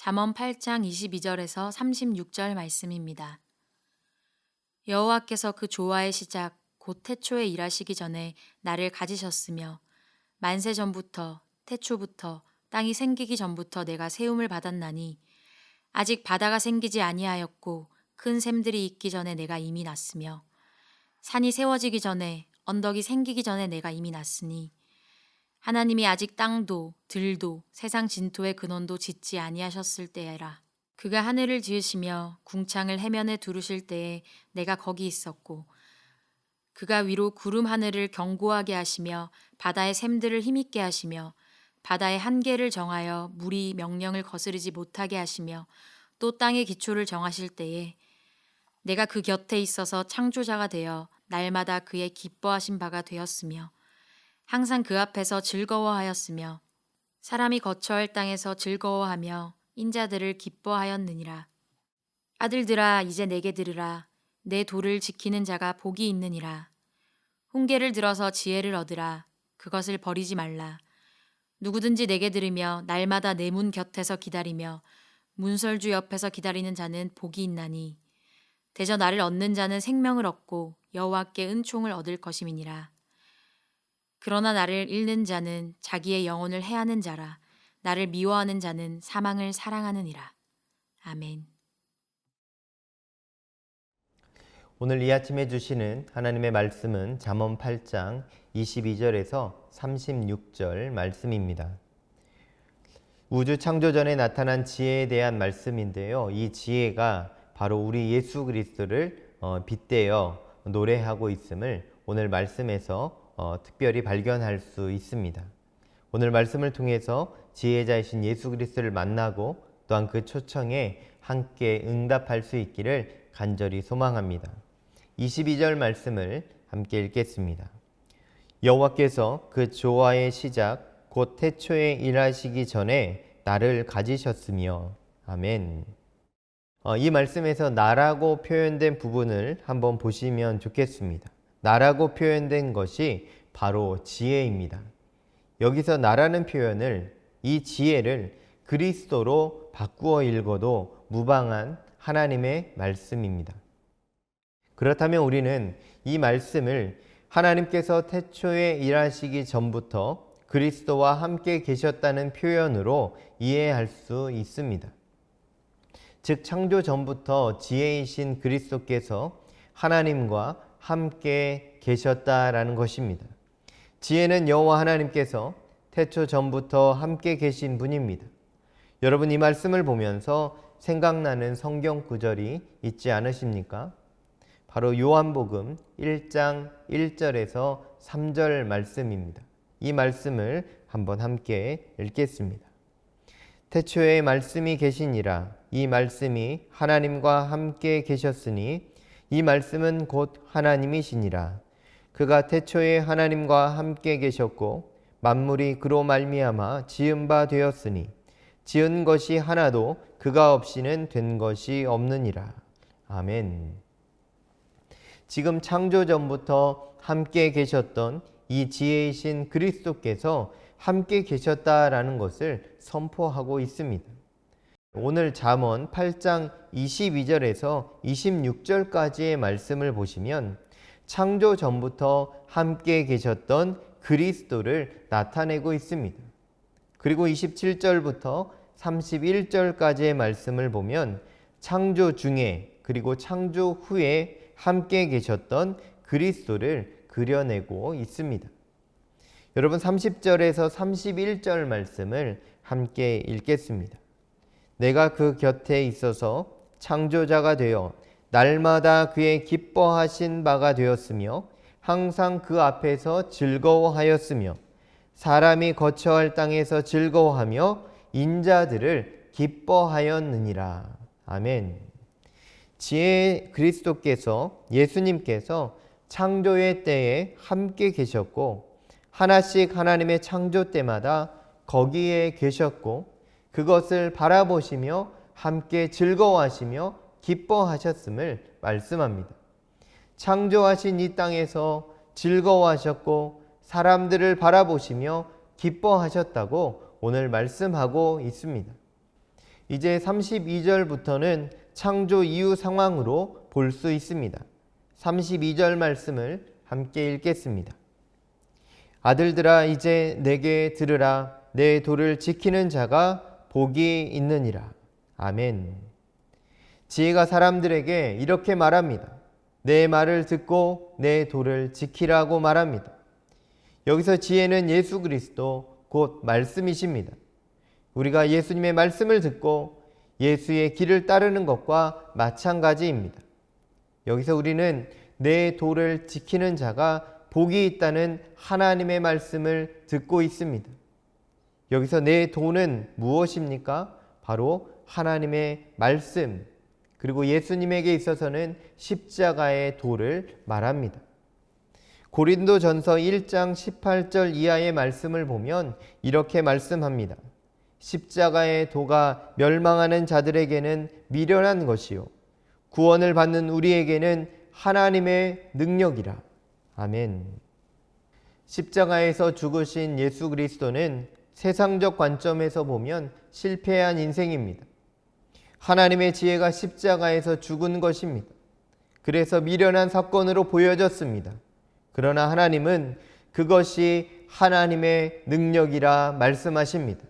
잠언 8장 22절에서 36절 말씀입니다. 여호와께서 그 조화의 시작 곧 태초에 일하시기 전에 나를 가지셨으며 만세 전부터 태초부터 땅이 생기기 전부터 내가 세움을 받았나니 아직 바다가 생기지 아니하였고 큰 샘들이 있기 전에 내가 이미 났으며 산이 세워지기 전에 언덕이 생기기 전에 내가 이미 났으니 하나님이 아직 땅도 들도 세상 진토의 근원도 짓지 아니하셨을 때에라. 그가 하늘을 지으시며 궁창을 해면에 두르실 때에 내가 거기 있었고 그가 위로 구름 하늘을 견고하게 하시며 바다의 샘들을 힘있게 하시며 바다의 한계를 정하여 물이 명령을 거스르지 못하게 하시며 또 땅의 기초를 정하실 때에 내가 그 곁에 있어서 창조자가 되어 날마다 그의 기뻐하신 바가 되었으며 항상 그 앞에서 즐거워하였으며 사람이 거처할 땅에서 즐거워하며 인자들을 기뻐하였느니라. 아들들아 이제 내게 들으라. 내 도를 지키는 자가 복이 있느니라. 훈계를 들어서 지혜를 얻으라. 그것을 버리지 말라. 누구든지 내게 들으며 날마다 내 문 곁에서 기다리며 문설주 옆에서 기다리는 자는 복이 있나니 대저 나를 얻는 자는 생명을 얻고 여호와께 은총을 얻을 것임이니라. 그러나 나를 잃는 자는 자기의 영혼을 해하는 자라. 나를 미워하는 자는 사망을 사랑하느니라. 아멘. 오늘 이 아침에 주시는 하나님의 말씀은 잠언 8장 22절에서 36절 말씀입니다. 우주 창조 전에 나타난 지혜에 대한 말씀인데요. 이 지혜가 바로 우리 예수 그리스도를 빗대어 노래하고 있음을 오늘 말씀에서 특별히 발견할 수 있습니다. 오늘 말씀을 통해서 지혜자이신 예수 그리스도를 만나고 또한 그 초청에 함께 응답할 수 있기를 간절히 소망합니다. 22절 말씀을 함께 읽겠습니다. 여호와께서 그 조화의 시작 곧 태초에 일하시기 전에 나를 가지셨으며. 아멘. 이 말씀에서 나라고 표현된 부분을 한번 보시면 좋겠습니다. 나라고 표현된 것이 바로 지혜입니다. 여기서 나라는 표현을, 이 지혜를 그리스도로 바꾸어 읽어도 무방한 하나님의 말씀입니다. 그렇다면 우리는 이 말씀을 하나님께서 태초에 일하시기 전부터 그리스도와 함께 계셨다는 표현으로 이해할 수 있습니다. 즉 창조 전부터 지혜이신 그리스도께서 하나님과 함께 계셨다라는 것입니다. 지혜는 여호와 하나님께서 태초 전부터 함께 계신 분입니다. 여러분 이 말씀을 보면서 생각나는 성경 구절이 있지 않으십니까? 바로 요한복음 1장 1절에서 3절 말씀입니다. 이 말씀을 한번 함께 읽겠습니다. 태초에 말씀이 계시니라. 이 말씀이 하나님과 함께 계셨으니 이 말씀은 곧 하나님이시니라. 그가 태초에 하나님과 함께 계셨고 만물이 그로 말미암아 지은 바 되었으니 지은 것이 하나도 그가 없이는 된 것이 없느니라. 아멘. 지금 창조 전부터 함께 계셨던 이 지혜이신 그리스도께서 함께 계셨다라는 것을 선포하고 있습니다. 오늘 잠언 8장 22절에서 26절까지의 말씀을 보시면 창조 전부터 함께 계셨던 그리스도를 나타내고 있습니다. 그리고 27절부터 31절까지의 말씀을 보면 창조 중에 그리고 창조 후에 함께 계셨던 그리스도를 그려내고 있습니다. 여러분 30절에서 31절 말씀을 함께 읽겠습니다. 내가 그 곁에 있어서 창조자가 되어 날마다 그의 기뻐하신 바가 되었으며 항상 그 앞에서 즐거워하였으며 사람이 거처할 땅에서 즐거워하며 인자들을 기뻐하였느니라. 아멘. 지혜 그리스도께서 예수님께서 창조의 때에 함께 계셨고 하나씩 하나님의 창조 때마다 거기에 계셨고 그것을 바라보시며 함께 즐거워하시며 기뻐하셨음을 말씀합니다. 창조하신 이 땅에서 즐거워하셨고 사람들을 바라보시며 기뻐하셨다고 오늘 말씀하고 있습니다. 이제 32절부터는 창조 이후 상황으로 볼 수 있습니다. 32절 말씀을 함께 읽겠습니다. 아들들아 이제 내게 들으라. 내 도를 지키는 자가 복이 있느니라. 아멘. 지혜가 사람들에게 이렇게 말합니다. 내 말을 듣고 내 도를 지키라고 말합니다. 여기서 지혜는 예수 그리스도 곧 말씀이십니다. 우리가 예수님의 말씀을 듣고 예수의 길을 따르는 것과 마찬가지입니다. 여기서 우리는 내 도를 지키는 자가 복이 있다는 하나님의 말씀을 듣고 있습니다. 여기서 내 도는 무엇입니까? 바로 하나님의 말씀, 그리고 예수님에게 있어서는 십자가의 도를 말합니다. 고린도전서 1장 18절 이하의 말씀을 보면 이렇게 말씀합니다. 십자가의 도가 멸망하는 자들에게는 미련한 것이요 구원을 받는 우리에게는 하나님의 능력이라. 아멘. 십자가에서 죽으신 예수 그리스도는 세상적 관점에서 보면 실패한 인생입니다. 하나님의 지혜가 십자가에서 죽은 것입니다. 그래서 미련한 사건으로 보여졌습니다. 그러나 하나님은 그것이 하나님의 능력이라 말씀하십니다.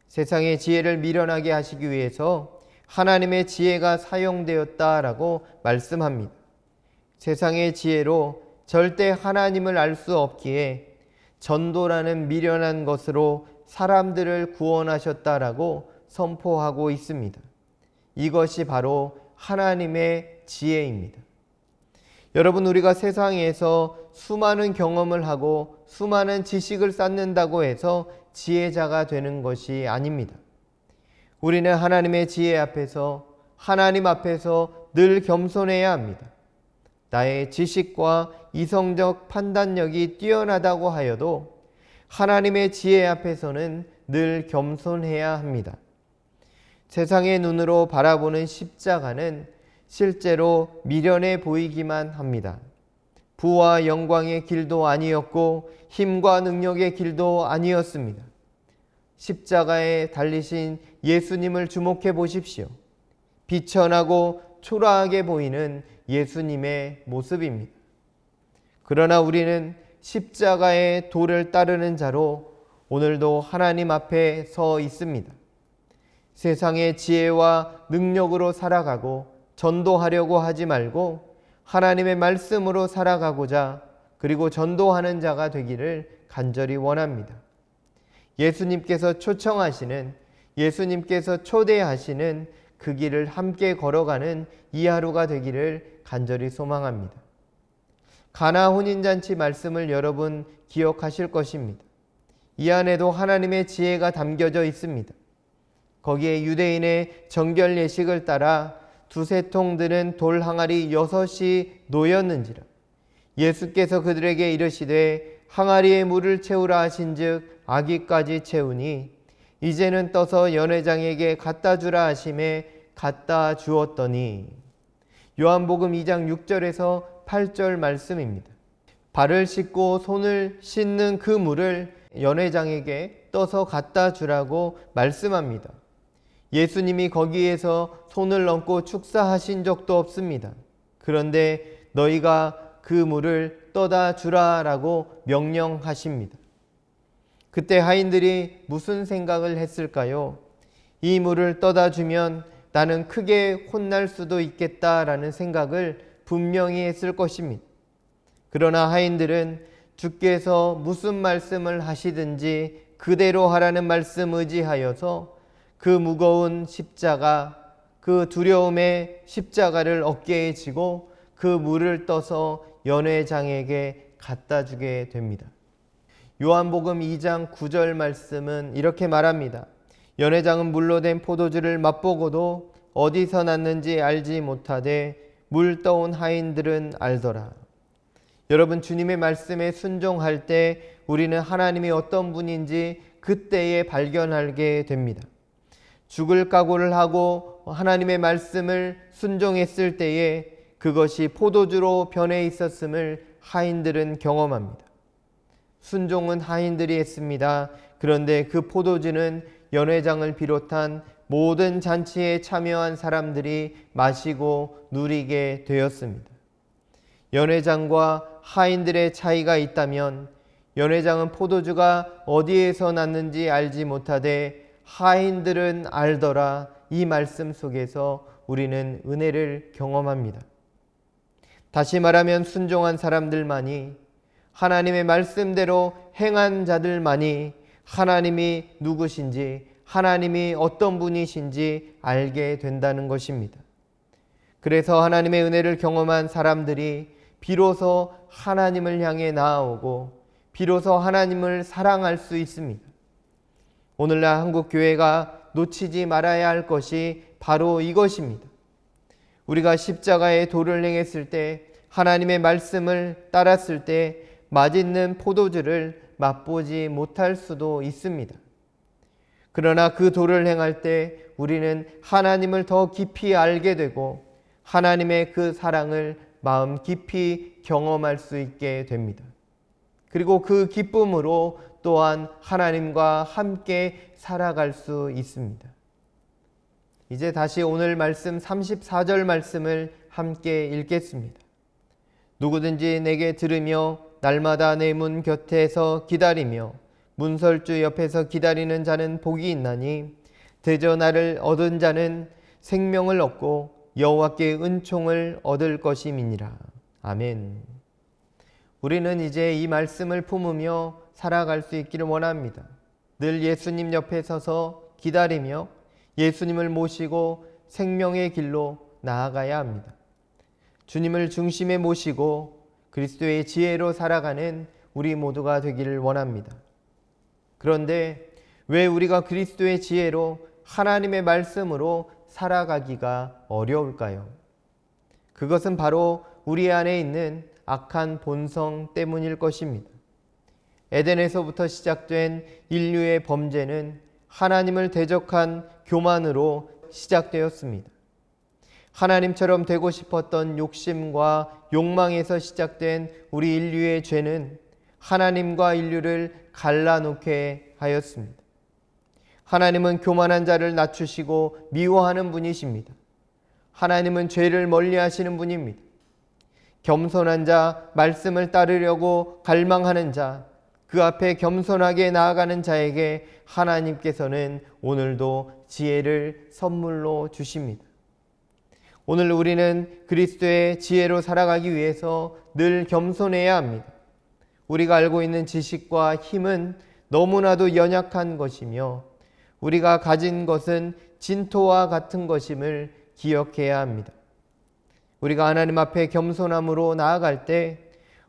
세상의 지혜를 미련하게 하시기 위해서 하나님의 지혜가 사용되었다라고 말씀합니다. 세상의 지혜로 절대 하나님을 알 수 없기에 전도라는 미련한 것으로 사람들을 구원하셨다라고 선포하고 있습니다. 이것이 바로 하나님의 지혜입니다. 여러분, 우리가 세상에서 수많은 경험을 하고 수많은 지식을 쌓는다고 해서 지혜자가 되는 것이 아닙니다. 우리는 하나님의 지혜 앞에서, 하나님 앞에서 늘 겸손해야 합니다. 나의 지식과 이성적 판단력이 뛰어나다고 하여도 하나님의 지혜 앞에서는 늘 겸손해야 합니다. 세상의 눈으로 바라보는 십자가는 실제로 미련해 보이기만 합니다. 부와 영광의 길도 아니었고 힘과 능력의 길도 아니었습니다. 십자가에 달리신 예수님을 주목해 보십시오. 비천하고 초라하게 보이는 예수님의 모습입니다. 그러나 우리는 십자가의 도를 따르는 자로 오늘도 하나님 앞에 서 있습니다. 세상의 지혜와 능력으로 살아가고 전도하려고 하지 말고 하나님의 말씀으로 살아가고자, 그리고 전도하는 자가 되기를 간절히 원합니다. 예수님께서 초청하시는, 예수님께서 초대하시는 그 길을 함께 걸어가는 이 하루가 되기를 간절히 소망합니다. 가나 혼인잔치 말씀을 여러분 기억하실 것입니다. 이 안에도 하나님의 지혜가 담겨져 있습니다. 거기에 유대인의 정결 예식을 따라 두세 통 드는 돌 항아리 6이 놓였는지라. 예수께서 그들에게 이르시되 항아리에 물을 채우라 하신즉 아기까지 채우니 이제는 떠서 연회장에게 갖다 주라 하심에 갖다 주었더니. 요한복음 2장 6절에서 8절 말씀입니다. 발을 씻고 손을 씻는 그 물을 연회장에게 떠서 갖다 주라고 말씀합니다. 예수님이 거기에서 손을 얹고 축사하신 적도 없습니다. 그런데 너희가 그 물을 떠다 주라라고 명령하십니다. 그때 하인들이 무슨 생각을 했을까요? 이 물을 떠다 주면 나는 크게 혼날 수도 있겠다라는 생각을 분명히 했을 것입니다. 그러나 하인들은 주께서 무슨 말씀을 하시든지 그대로 하라는 말씀 의지하여서 그 무거운 십자가, 그 두려움의 십자가를 어깨에 지고 그 물을 떠서 연회장에게 갖다 주게 됩니다. 요한복음 2장 9절 말씀은 이렇게 말합니다. 연회장은 물로 된 포도주를 맛보고도 어디서 났는지 알지 못하되 물 떠온 하인들은 알더라. 여러분, 주님의 말씀에 순종할 때 우리는 하나님이 어떤 분인지 그때에 발견하게 됩니다. 죽을 각오를 하고 하나님의 말씀을 순종했을 때에 그것이 포도주로 변해 있었음을 하인들은 경험합니다. 순종은 하인들이 했습니다. 그런데 그 포도주는 연회장을 비롯한 모든 잔치에 참여한 사람들이 마시고 누리게 되었습니다. 연회장과 하인들의 차이가 있다면 연회장은 포도주가 어디에서 났는지 알지 못하되 하인들은 알더라. 이 말씀 속에서 우리는 은혜를 경험합니다. 다시 말하면 순종한 사람들만이, 하나님의 말씀대로 행한 자들만이 하나님이 누구신지, 하나님이 어떤 분이신지 알게 된다는 것입니다. 그래서 하나님의 은혜를 경험한 사람들이 비로소 하나님을 향해 나아오고 비로소 하나님을 사랑할 수 있습니다. 오늘날 한국 교회가 놓치지 말아야 할 것이 바로 이것입니다. 우리가 십자가의 도를 행했을 때, 하나님의 말씀을 따랐을 때 맛있는 포도주를 맛보지 못할 수도 있습니다. 그러나 그 도를 행할 때 우리는 하나님을 더 깊이 알게 되고 하나님의 그 사랑을 마음 깊이 경험할 수 있게 됩니다. 그리고 그 기쁨으로 또한 하나님과 함께 살아갈 수 있습니다. 이제 다시 오늘 말씀 34절 말씀을 함께 읽겠습니다. 누구든지 내게 들으며 날마다 내 문 곁에서 기다리며 문설주 옆에서 기다리는 자는 복이 있나니 대저 나를 얻은 자는 생명을 얻고 여호와께 은총을 얻을 것임이니라. 아멘. 우리는 이제 이 말씀을 품으며 살아갈 수 있기를 원합니다. 늘 예수님 옆에 서서 기다리며 예수님을 모시고 생명의 길로 나아가야 합니다. 주님을 중심에 모시고 그리스도의 지혜로 살아가는 우리 모두가 되기를 원합니다. 그런데 왜 우리가 그리스도의 지혜로 하나님의 말씀으로 살아가기가 어려울까요? 그것은 바로 우리 안에 있는 악한 본성 때문일 것입니다. 에덴에서부터 시작된 인류의 범죄는 하나님을 대적한 교만으로 시작되었습니다. 하나님처럼 되고 싶었던 욕심과 욕망에서 시작된 우리 인류의 죄는 하나님과 인류를 갈라놓게 하였습니다. 하나님은 교만한 자를 낮추시고 미워하는 분이십니다. 하나님은 죄를 멀리하시는 분입니다. 겸손한 자, 말씀을 따르려고 갈망하는 자, 그 앞에 겸손하게 나아가는 자에게 하나님께서는 오늘도 지혜를 선물로 주십니다. 오늘 우리는 그리스도의 지혜로 살아가기 위해서 늘 겸손해야 합니다. 우리가 알고 있는 지식과 힘은 너무나도 연약한 것이며 우리가 가진 것은 진토와 같은 것임을 기억해야 합니다. 우리가 하나님 앞에 겸손함으로 나아갈 때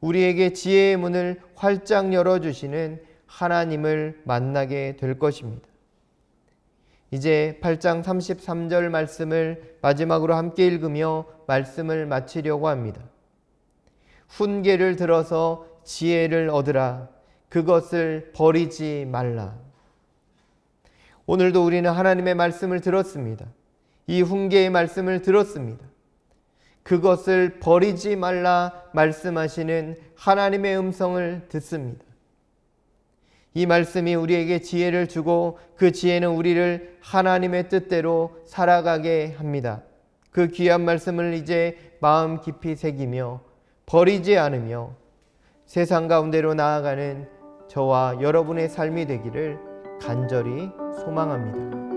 우리에게 지혜의 문을 활짝 열어주시는 하나님을 만나게 될 것입니다. 이제 8장 33절 말씀을 마지막으로 함께 읽으며 말씀을 마치려고 합니다. 훈계를 들어서 지혜를 얻으라. 그것을 버리지 말라. 오늘도 우리는 하나님의 말씀을 들었습니다. 이 훈계의 말씀을 들었습니다. 그것을 버리지 말라 말씀하시는 하나님의 음성을 듣습니다. 이 말씀이 우리에게 지혜를 주고 그 지혜는 우리를 하나님의 뜻대로 살아가게 합니다. 그 귀한 말씀을 이제 마음 깊이 새기며 버리지 않으며 세상 가운데로 나아가는 저와 여러분의 삶이 되기를 간절히 소망합니다.